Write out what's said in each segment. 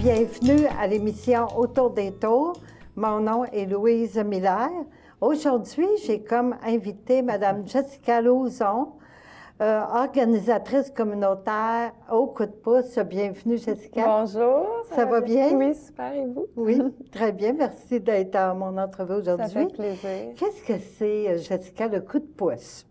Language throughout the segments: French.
Bienvenue à l'émission Autour des tours. Mon nom est Louise Miller. Aujourd'hui, j'ai comme invité Mme Jessica Lauzon, organisatrice communautaire au Coup de pouce. Bienvenue, Jessica. Bonjour. Ça va bien? Oui, super. Et vous? Oui, très bien. Merci d'être à mon entrevue aujourd'hui. Ça fait plaisir. Qu'est-ce que c'est, Jessica, le Coup de pouce?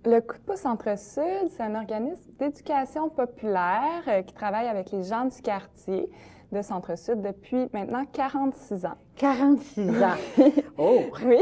Le Coup de pouce Centre-Sud, c'est un organisme d'éducation populaire qui travaille avec les gens du quartier de Centre-Sud depuis maintenant 46 ans. 46 ans. Oh! Oui,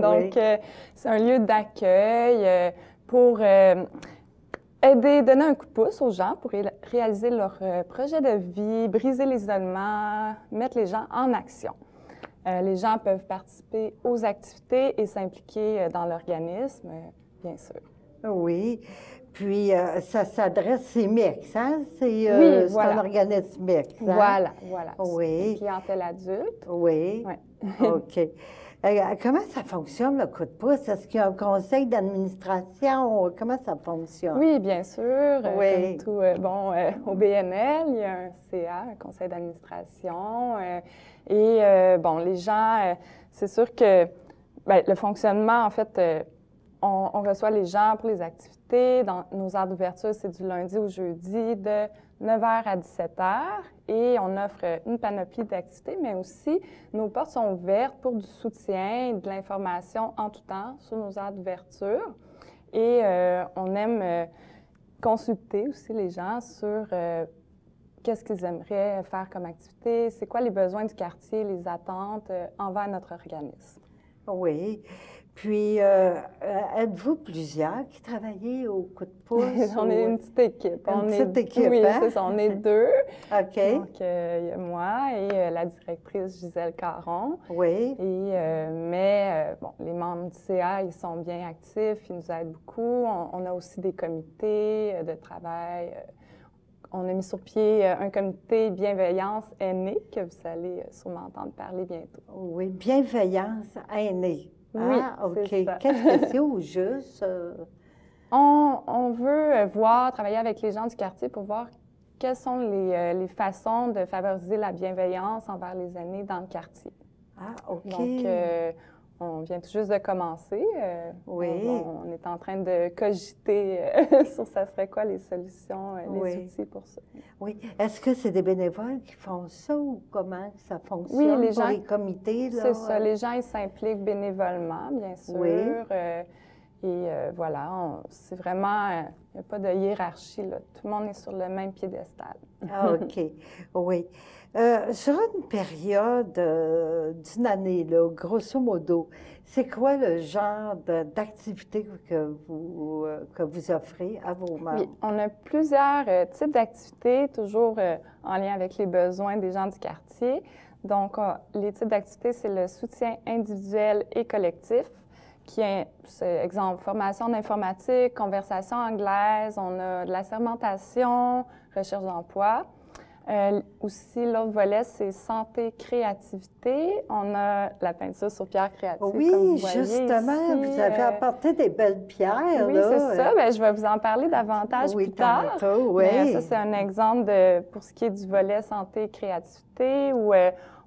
donc Oui. c'est un lieu d'accueil pour aider, donner un coup de pouce aux gens pour réaliser leur projet de vie, briser l'isolement, mettre les gens en action. Les gens peuvent participer aux activités et s'impliquer dans l'organisme, bien sûr. Oui. Puis, ça s'adresse, c'est mix, hein? Oui, C'est voilà. un organisme mix, hein? Voilà. Oui. Une clientèle adulte. Oui. Oui. OK. Comment ça fonctionne, le coup de pouce? Est-ce qu'il y a un conseil d'administration? Comment ça fonctionne? Oui, bien sûr. Oui. Comme tout, au BNL, il y a un CA, un conseil d'administration. Les gens, c'est sûr que le fonctionnement, en fait, on reçoit les gens pour les activités. Dans nos heures d'ouverture, c'est du lundi au jeudi de 9h à 17h. Et on offre une panoplie d'activités, mais aussi nos portes sont ouvertes pour du soutien et de l'information en tout temps sur nos heures d'ouverture. Et on aime consulter aussi les gens sur qu'est-ce qu'ils aimeraient faire comme activité, c'est quoi les besoins du quartier, les attentes envers notre organisme. Oui. Puis, êtes-vous plusieurs qui travaillez au coup de pouce? On est une petite équipe. Une petite équipe, oui, hein? c'est ça, on est deux. OK. Donc, il y a moi et la directrice Gisèle Caron. Oui. Les membres du CA, ils sont bien actifs, ils nous aident beaucoup. On a aussi des comités de travail. On a mis sur pied un comité bienveillance aînée que vous allez sûrement entendre parler bientôt. Oui, bienveillance aînée. Oui, OK. c'est ça. Qu'est-ce que c'est au juste? On veut travailler avec les gens du quartier pour voir quelles sont les façons de favoriser la bienveillance envers les aînés dans le quartier. Ah, OK. Donc, on vient tout juste de commencer. Oui. On est en train de cogiter sur ça serait quoi les solutions, les outils pour ça. Oui. Est-ce que c'est des bénévoles qui font ça ou comment ça fonctionne Oui, pour les comités? C'est ça. Les gens, ils s'impliquent bénévolement, bien sûr. Oui. C'est vraiment, il n'y a pas de hiérarchie, là. Tout le monde est sur le même piédestal. Ah, OK. Oui. Sur une période d'une année, là, grosso modo, c'est quoi le genre d'activité que vous offrez à vos membres? Oui, on a plusieurs types d'activités, toujours en lien avec les besoins des gens du quartier. Donc, les types d'activités, c'est le soutien individuel et collectif, qui est, exemple, formation d'informatique, conversation anglaise, on a de la sermentation, recherche d'emploi. Aussi, l'autre volet, c'est santé-créativité. On a la peinture sur pierre créative, Oui, comme vous voyez justement, ici. vous avez apporté des belles pierres. Oui, là. c'est ça. Bien, je vais vous en parler davantage plus tard. Tantôt, oui. Mais ça, c'est un exemple pour ce qui est du volet santé-créativité, où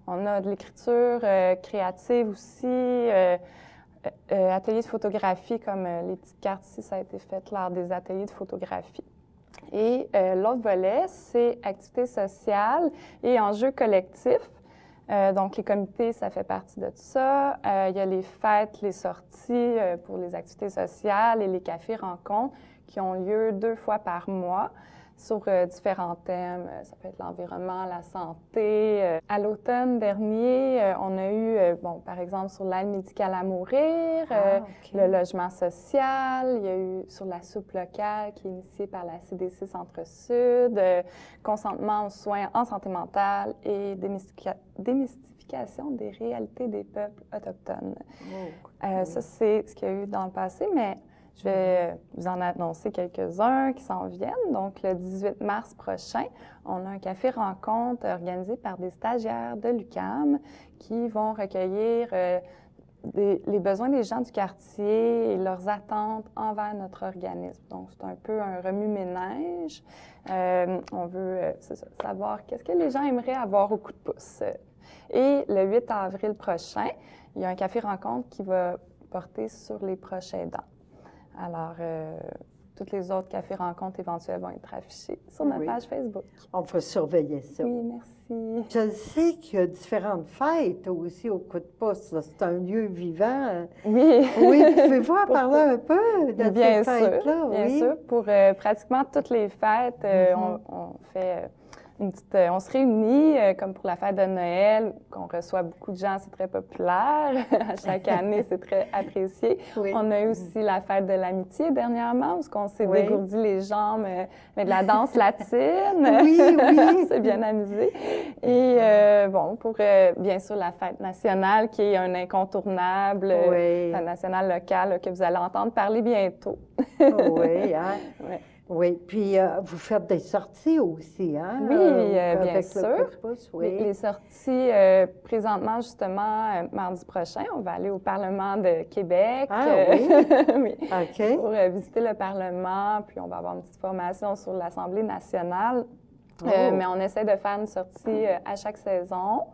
on a de l'écriture créative aussi, ateliers de photographie, comme les petites cartes ici, ça a été fait lors des ateliers de photographie. Et l'autre volet, c'est activités sociales et enjeux collectifs. Donc, les comités, ça fait partie de tout ça. Il y a les fêtes, les sorties pour les activités sociales et les cafés-rencontres qui ont lieu 2 fois par mois sur différents thèmes. Ça peut être l'environnement, la santé. À l'automne dernier, on a eu, par exemple, sur l'aide médicale à mourir, le logement social, il y a eu sur la soupe locale qui est initiée par la CDC Centre-Sud, consentement aux soins en santé mentale et démystification des réalités des peuples autochtones. Ça, c'est ce qu'il y a eu dans le passé, mais je vais vous en annoncer quelques-uns qui s'en viennent. Donc, le 18 mars prochain, on a un café-rencontre organisé par des stagiaires de l'UQAM qui vont recueillir les besoins des gens du quartier et leurs attentes envers notre organisme. Donc, c'est un peu un remue-ménage. On veut savoir qu'est-ce que les gens aimeraient avoir au coup de pouce. Et le 8 avril prochain, il y a un café-rencontre qui va porter sur les proches aidants. Alors, toutes les autres cafés-rencontres éventuels vont être affichés sur notre page Facebook. On va surveiller ça. Oui, merci. Je sais qu'il y a différentes fêtes aussi au coup de pouce. C'est un lieu vivant. Oui. Oui, pouvez-vous en parler un peu de bien ces fêtes-là? Bien oui. sûr. Pour pratiquement toutes les fêtes, on fait on se réunit comme pour la fête de Noël, qu'on reçoit beaucoup de gens, c'est très populaire. À chaque année, c'est très apprécié. Oui. On a eu aussi la fête de l'amitié dernièrement, où on s'est dégourdi les jambes, mais de la danse latine. Oui, oui. C'est bien amusé. Et bon, pour bien sûr la fête nationale, qui est un incontournable, fête nationale locale, que vous allez entendre parler bientôt. Oui, hein? Oui. Oui, puis vous faites des sorties aussi, hein? Oui, bien sûr. Les sorties, présentement, justement, mardi prochain, on va aller au Parlement de Québec. Ah oui? Oui. OK. Pour visiter le Parlement, puis on va avoir une petite formation sur l'Assemblée nationale. Mais on essaie de faire une sortie à chaque saison.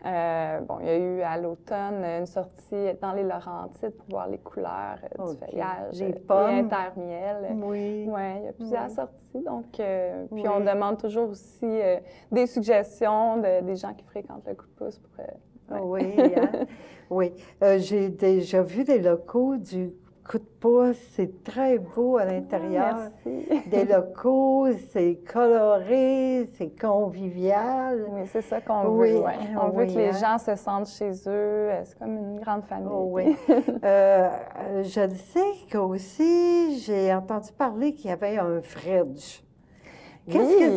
Bon, il y a eu à l'automne une sortie dans les Laurentides pour voir les couleurs du feuillage, les pommes, et intermiel. Oui. Oui, il y a plusieurs sorties. Donc, puis on demande toujours aussi des suggestions des gens qui fréquentent le coup de pouce. Oui, hein? Oui. J'ai déjà vu des locaux du coup de pouce, c'est très beau à l'intérieur. Merci. Des locaux, c'est coloré, c'est convivial. Oui, c'est ça qu'on veut. Ouais. On veut que les gens se sentent chez eux. C'est comme une grande famille. Oui. Je le sais qu'aussi, j'ai entendu parler qu'il y avait un fridge. Qu'est-ce que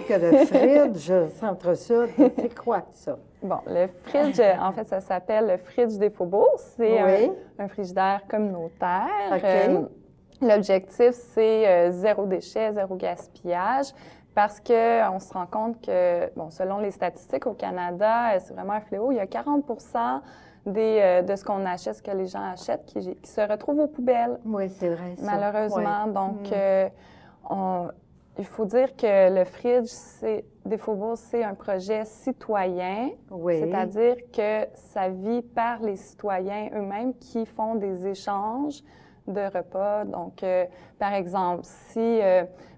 c'est que le fridge, Centre-Sud? C'est quoi ça? Bon, le fridge, en fait, ça s'appelle le fridge des faubourgs. C'est un frigidaire communautaire. OK. L'objectif, c'est zéro déchet, zéro gaspillage, parce qu'on se rend compte que, bon, selon les statistiques au Canada, c'est vraiment un fléau. Il y a 40 de ce qu'on achète, ce que les gens achètent, qui se retrouvent aux poubelles. Oui, c'est vrai, ça. Malheureusement. Donc, il faut dire que le fridge des faubourgs, c'est un projet citoyen, c'est-à-dire que ça vit par les citoyens eux-mêmes qui font des échanges de repas. Donc, par exemple, si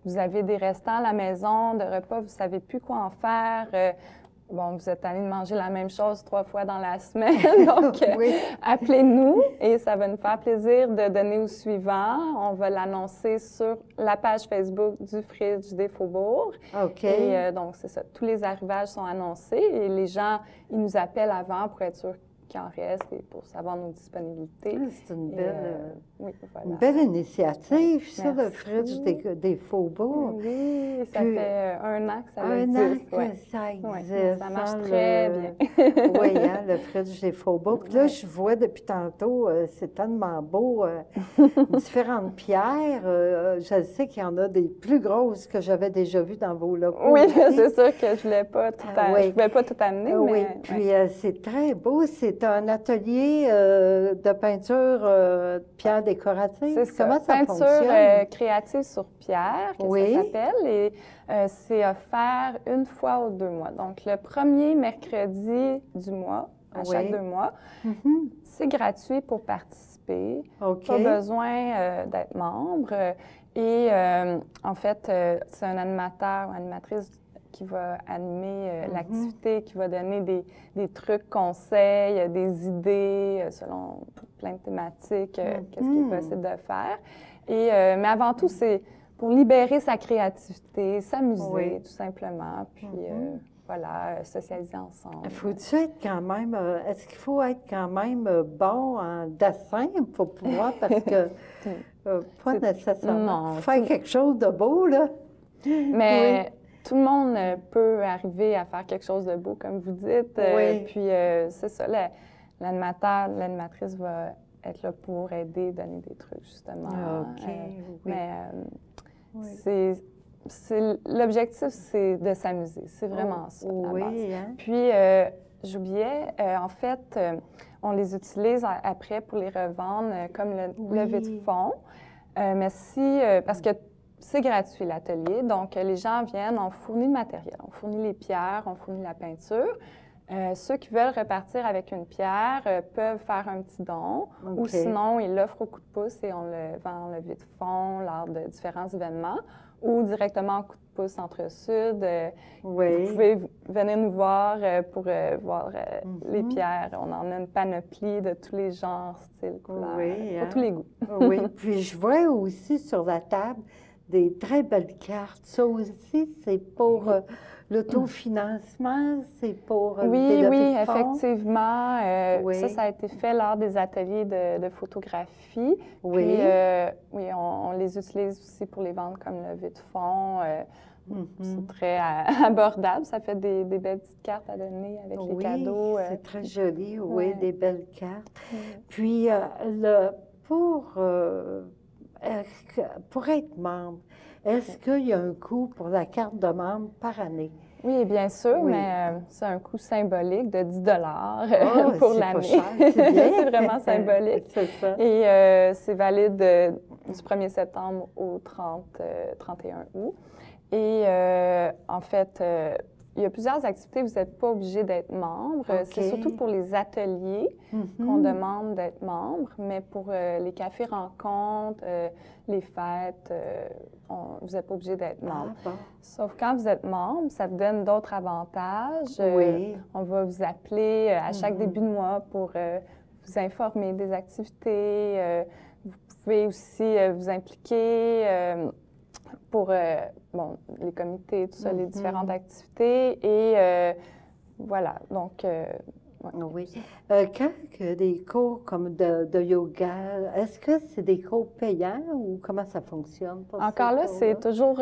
vous avez des restants à la maison de repas, vous ne savez plus quoi en faire, bon, vous êtes allé manger la même chose 3 fois dans la semaine, donc appelez-nous et ça va nous faire plaisir de donner au suivant. On va l'annoncer sur la page Facebook du Fridge des Faubourgs. OK. Et donc, c'est ça, tous les arrivages sont annoncés et les gens, ils nous appellent avant pour être sûrs qu'il en reste et pour savoir nos disponibilités. C'est une belle, une belle initiative, ça, le Fridge des Faubourgs. Oui, ça fait 1 an que ça existe. 1 an que ça existe. Ça marche très bien. Oui, hein, le Fridge des Faubourgs. Puis là, je vois depuis tantôt, c'est tellement beau, différentes pierres. Je sais qu'il y en a des plus grosses que j'avais déjà vues dans vos locaux. Oui, c'est sûr que je ne voulais pas je pouvais pas tout amener, mais... Oui, puis c'est très beau. C'est un atelier de peinture de pierre décorative. C'est ça. Comment ça peinture fonctionne? Créative sur pierre, que ça s'appelle. Et c'est offert 1 fois aux 2 mois. Donc, le premier mercredi du mois, à chaque 2 mois, c'est gratuit pour participer. Pas besoin d'être membre. Et en fait, c'est un animateur ou animatrice qui va animer l'activité, qui va donner des trucs, conseils, des idées selon plein de thématiques, qu'est-ce qui est possible de faire. Et, mais avant tout, c'est pour libérer sa créativité, s'amuser tout simplement, puis voilà, socialiser ensemble. Faut-tu être quand même, est-ce qu'il faut être quand même bon en dessin pour pouvoir, parce que pas nécessairement faire quelque chose de beau, là? Mais tout le monde peut arriver à faire quelque chose de beau, comme vous dites. Puis c'est ça, l'animateur, l'animatrice va être là pour aider, donner des trucs, justement. Mais l'objectif, c'est de s'amuser. C'est vraiment ça, la base. Puis, j'oubliais, en fait, on les utilise après pour les revendre comme levée de fonds. Mais parce que c'est gratuit l'atelier, donc les gens viennent, on fournit le matériel, on fournit les pierres, on fournit la peinture. Ceux qui veulent repartir avec une pierre peuvent faire un petit don, ou sinon ils l'offrent au coup de pouce et on le vend en levée de fonds lors de différents événements, ou directement au coup de pouce Centre-Sud. Vous pouvez venir nous voir pour voir les pierres. On en a une panoplie de tous les genres, styles, couleurs, pour tous les goûts. Oui, puis je vois aussi sur la table des très belles cartes. Ça aussi, c'est pour l'autofinancement, c'est pour des levées de fonds. Effectivement. Ça a été fait lors des ateliers de photographie. Puis, on les utilise aussi pour les vendre comme levée de fonds. C'est très abordable. Ça fait des belles petites cartes à donner avec les cadeaux. C'est très joli, des belles cartes. Puis, pour être membre, est-ce qu'il y a un coût pour la carte de membre par année? Oui, bien sûr, mais c'est un coût symbolique de 10 pour l'année. C'est vraiment symbolique. C'est ça. Et c'est valide du 1er septembre au 31 août. Et en fait, il y a plusieurs activités, vous n'êtes pas obligé d'être membre. C'est surtout pour les ateliers qu'on demande d'être membre, mais pour les cafés-rencontres, les fêtes, vous n'êtes pas obligé d'être membre. Sauf quand vous êtes membre, ça vous donne d'autres avantages. On va vous appeler à chaque début de mois pour vous informer des activités. Vous pouvez aussi vous impliquer pour les comités, tout ça, les différentes activités. Et voilà, donc... Quand des cours comme de yoga, est-ce que c'est des cours payants ou comment ça fonctionne? Encore là, c'est toujours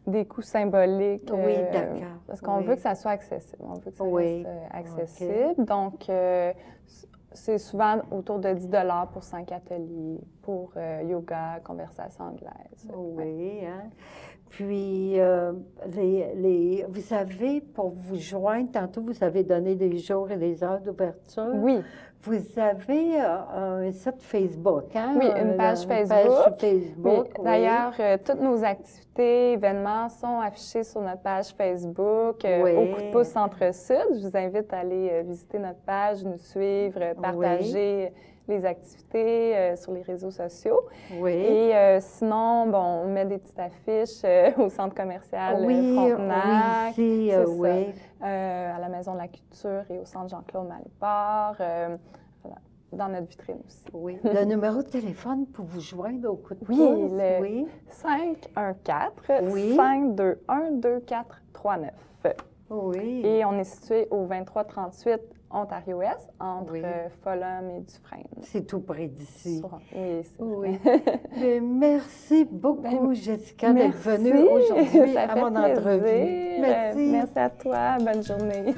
des coûts symboliques. Oui, d'accord. Parce qu'on veut que ça soit accessible. On veut que ça reste accessible. Donc, c'est souvent autour de 10 pour 5 ateliers pour yoga, conversation anglaise. Puis, vous savez, pour vous joindre, tantôt, vous avez donné les jours et les heures d'ouverture. Oui. Vous avez un site Facebook, hein? Oui, une page Facebook. D'ailleurs, toutes nos activités, événements sont affichés sur notre page Facebook, au coup de pouce Centre-Sud. Je vous invite à aller visiter notre page, nous suivre, partager les activités sur les réseaux sociaux. Et sinon, on met des petites affiches au centre commercial Frontenac, à la Maison de la Culture et au centre Jean-Claude Malépart, dans notre vitrine aussi. Le numéro de téléphone pour vous joindre au coup de pouce? Le 514-521-2439. Et on est situé au 2338 Ontario-Est, entre Fulham et Dufresne. C'est tout près d'ici. Oui. Merci beaucoup, Jessica, d'être venue aujourd'hui à mon entrevue. Merci à toi. Bonne journée.